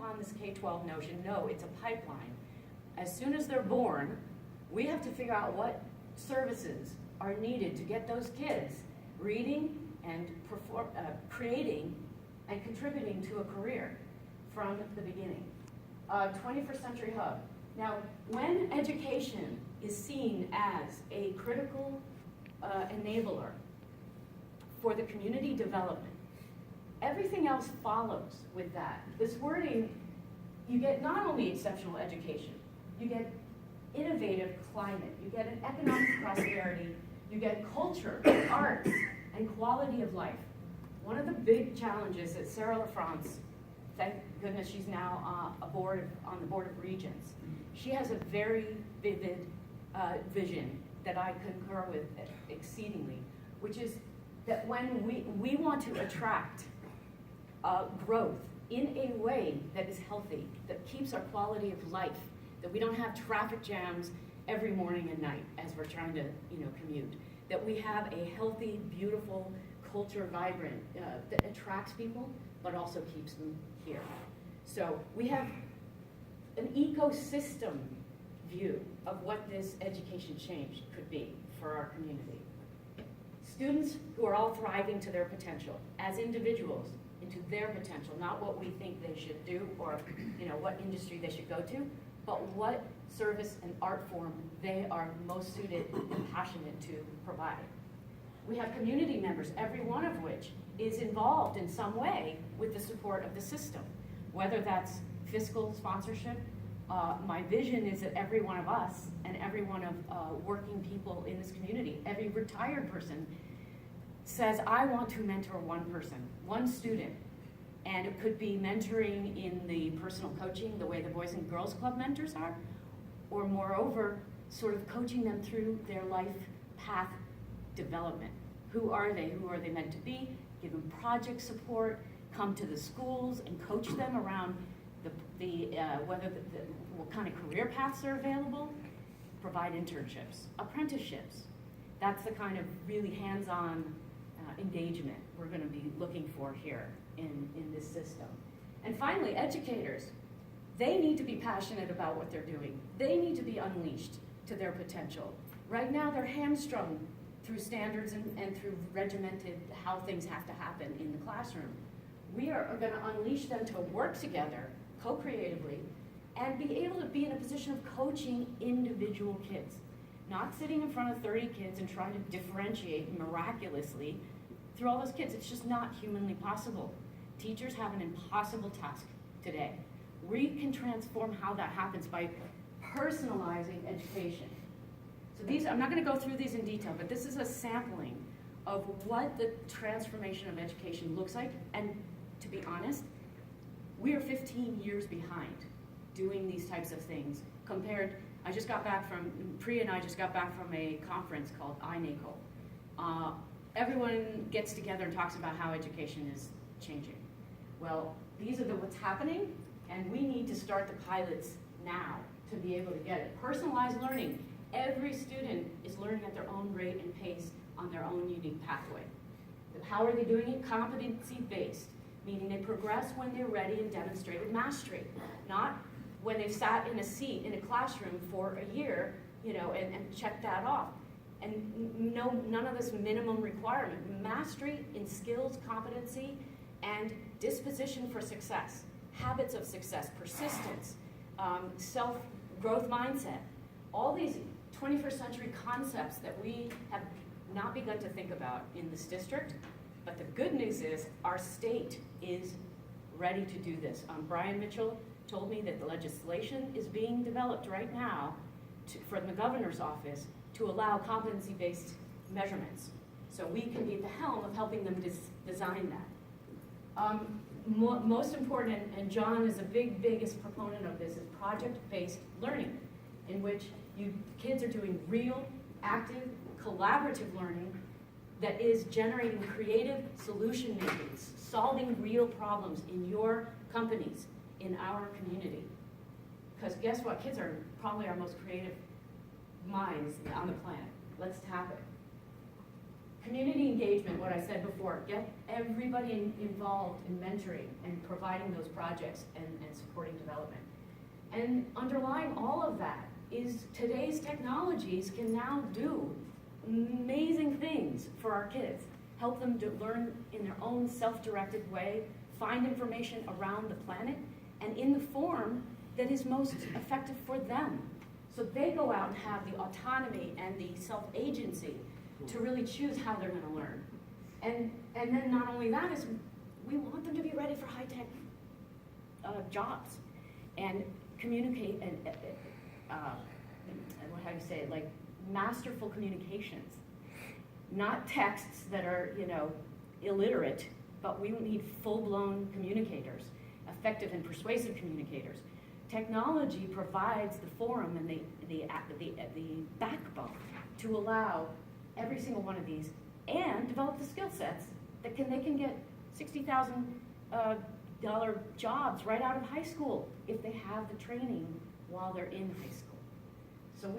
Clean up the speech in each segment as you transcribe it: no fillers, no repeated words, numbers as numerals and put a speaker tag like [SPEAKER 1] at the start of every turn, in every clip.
[SPEAKER 1] upon this K-12 notion, no, it's a pipeline. As soon as they're born, we have to figure out what services are needed to get those kids reading and creating and contributing to a career from the beginning. 21st Century Hub. Now, when education is seen as a critical enabler for the community development, everything else follows with that. This wording, you get not only exceptional education, you get innovative climate, you get an economic prosperity, you get culture, arts, and quality of life. One of the big challenges that Sarah LaFrance, thank goodness she's now on the Board of Regents, she has a very vivid vision that I concur with exceedingly, which is that when we want to attract growth in a way that is healthy, that keeps our quality of life, that we don't have traffic jams every morning and night as we're trying to commute, that we have a healthy, beautiful, culture vibrant that attracts people but also keeps them here. So we have an ecosystem view of what this education change could be for our community. Students who are all thriving to their potential as individuals, into their potential, not what we think they should do or what industry they should go to, but what service and art form they are most suited and passionate to provide. We have community members, every one of which is involved in some way with the support of the system, whether that's fiscal sponsorship. My vision is that every one of us and every one of working people in this community, every retired person says, I want to mentor one person, one student. And it could be mentoring in the personal coaching, the way the Boys and Girls Club mentors are, or moreover, sort of coaching them through their life path development. Who are they? Who are they meant to be? Give them project support, come to the schools and coach them around what kind of career paths are available, provide internships, apprenticeships. That's the kind of really hands-on engagement we're going to be looking for here in this system. And finally, educators. They need to be passionate about what they're doing. They need to be unleashed to their potential. Right now, they're hamstrung through standards and through regimented how things have to happen in the classroom. We are going to unleash them to work together, co-creatively, and be able to be in a position of coaching individual kids. Not sitting in front of 30 kids and trying to differentiate miraculously through all those kids. It's just not humanly possible. Teachers have an impossible task today. We can transform how that happens by personalizing education. So these, I'm not going to go through these in detail, but this is a sampling of what the transformation of education looks like. And to be honest, we are 15 years behind doing these types of things compared. I just got back from, Priya and I just got back from a conference called INACO. Everyone gets together and talks about how education is changing. Well, these are what's happening, and we need to start the pilots now to be able to get it. Personalized learning. Every student is learning at their own rate and pace on their own unique pathway. How are they doing it? Competency-based, meaning they progress when they're ready and demonstrated mastery, not when they've sat in a seat in a classroom for a year, and checked that off. And none of this minimum requirement. Mastery in skills, competency, and disposition for success, habits of success, persistence, self-growth mindset. All these 21st century concepts that we have not begun to think about in this district, but the good news is our state is ready to do this. Brian Mitchell told me that the legislation is being developed right now from the governor's office to allow competency-based measurements. So we can be at the helm of helping them design that. Most important, and John is a biggest proponent of this, is project-based learning, in which kids are doing real, active, collaborative learning that is generating creative solution making, solving real problems in your companies, in our community. Because guess what? Kids are probably our most creative minds on the planet. Let's tap it. Community engagement, what I said before, get everybody involved in mentoring and providing those projects and supporting development. And underlying all of that is today's technologies can now do amazing things for our kids. Help them to learn in their own self-directed way, find information around the planet, and in the form that is most effective for them. So they go out and have the autonomy and the self-agency to really choose how they're going to learn. And then not only that is, we want them to be ready for high-tech jobs and communicate and how do you say it, like masterful communications. Not texts that are, illiterate, but we need full-blown communicators, effective and persuasive communicators. Technology provides the forum and the backbone to allow every single one of these and develop the skill sets that they can get $60,000 jobs right out of high school if they have the training while they're in high school. So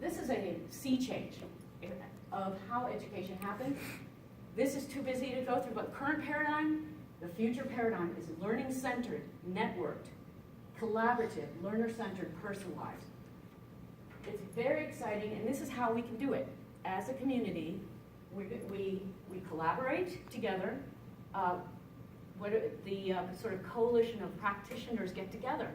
[SPEAKER 1] this is a sea change of how education happens. This is too busy to go through, but current paradigm, the future paradigm is learning-centered, networked, collaborative, learner-centered, personalized. It's very exciting, and this is how we can do it. As a community, we collaborate together. The sort of coalition of practitioners get together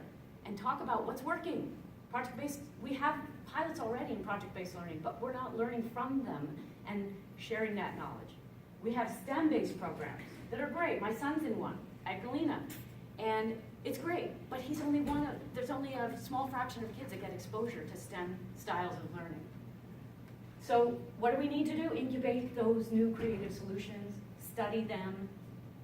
[SPEAKER 1] and talk about what's working. Project-based, we have pilots already in project-based learning, but we're not learning from them and sharing that knowledge. We have STEM-based programs that are great. My son's in one at Galena, and it's great, but there's only a small fraction of kids that get exposure to STEM styles of learning. So what do we need to do? Incubate those new creative solutions, study them,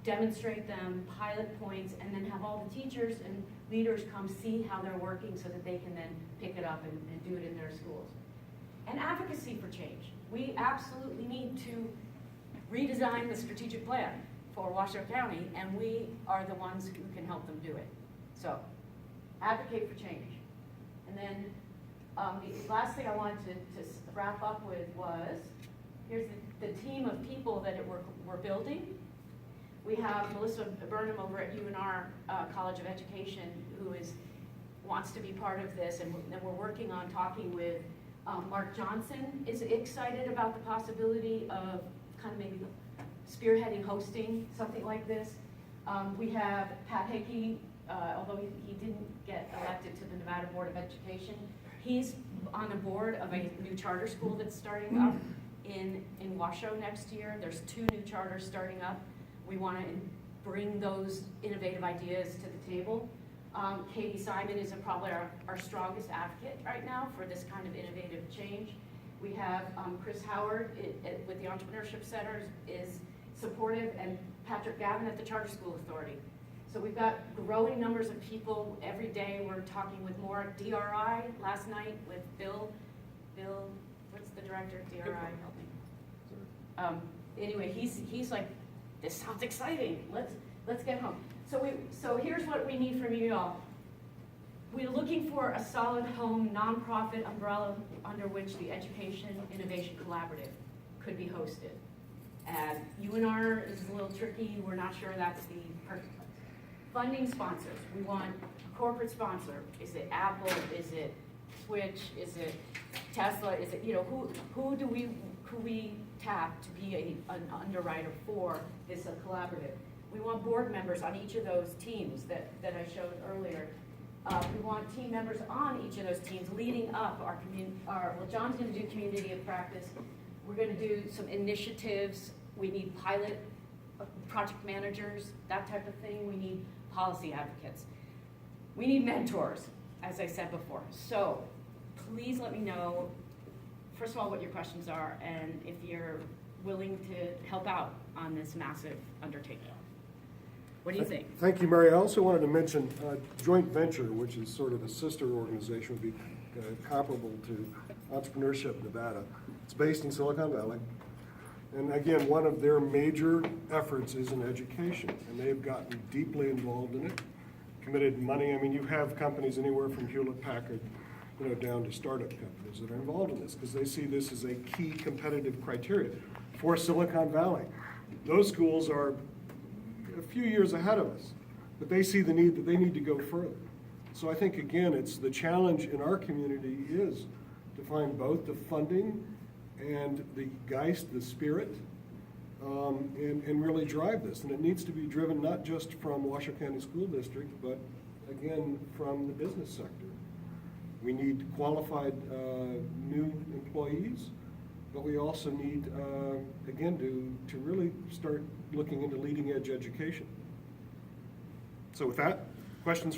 [SPEAKER 1] demonstrate them, pilot points, and then have all the teachers and leaders come see how they're working so that they can then pick it up and do it in their schools. And advocacy for change. We absolutely need to redesign the strategic plan for Washoe County, and we are the ones who can help them do it. So, advocate for change. And then the last thing I wanted to wrap up with was, here's the team of people that we're building. We have Melissa Burnham over at UNR College of Education who wants to be part of this, and then we're working on talking with Mark Johnson is excited about the possibility of kind of maybe spearheading hosting something like this. We have Pat Hickey, although he didn't get elected to the Nevada Board of Education, he's on the board of a new charter school that's starting up in Washoe next year. There's 2 new charters starting up. We want to bring those innovative ideas to the table. Katie Simon is probably our strongest advocate right now for this kind of innovative change. We have Chris Howard with the Entrepreneurship Center is supportive, and Patrick Gavin at the Charter School Authority. So we've got growing numbers of people every day. We're talking with more DRI last night with Bill, what's the director of DRI? Help me. Anyway, he's like, this sounds exciting. Let's get home. So here's what we need from you all. We're looking for a solid home nonprofit umbrella under which the Education Innovation Collaborative could be hosted. And UNR is a little tricky. We're not sure that's the perfect place. Funding sponsors. We want a corporate sponsor. Is it Apple? Is it Switch? Is it Tesla? Is it, who do we tap to be an underwriter for this collaborative? We want board members on each of those teams that I showed earlier. We want team members on each of those teams leading up our community. Well, John's going to do community of practice. We're going to do some initiatives. We need pilot project managers, that type of thing. We need policy advocates. We need mentors, as I said before. So please let me know, first of all, what your questions are, and if you're willing to help out on this massive undertaking. What do you think?
[SPEAKER 2] Thank you, Mary. I also wanted to mention Joint Venture, which is sort of a sister organization, would be comparable to Entrepreneurship Nevada. It's based in Silicon Valley. And again, one of their major efforts is in education, and they've gotten deeply involved in it, committed money. I mean, you have companies anywhere from Hewlett-Packard, down to startup companies that are involved in this, because they see this as a key competitive criteria. for Silicon Valley. Those schools are a few years ahead of us, but they see the need that they need to go further. So I think, again, it's the challenge in our community is to find both the funding and the geist, the spirit, and really drive this. And it needs to be driven not just from Washoe County School District, but again, from the business sector. We need qualified new employees, but we also need, again, to really start looking into leading edge education. So with that, questions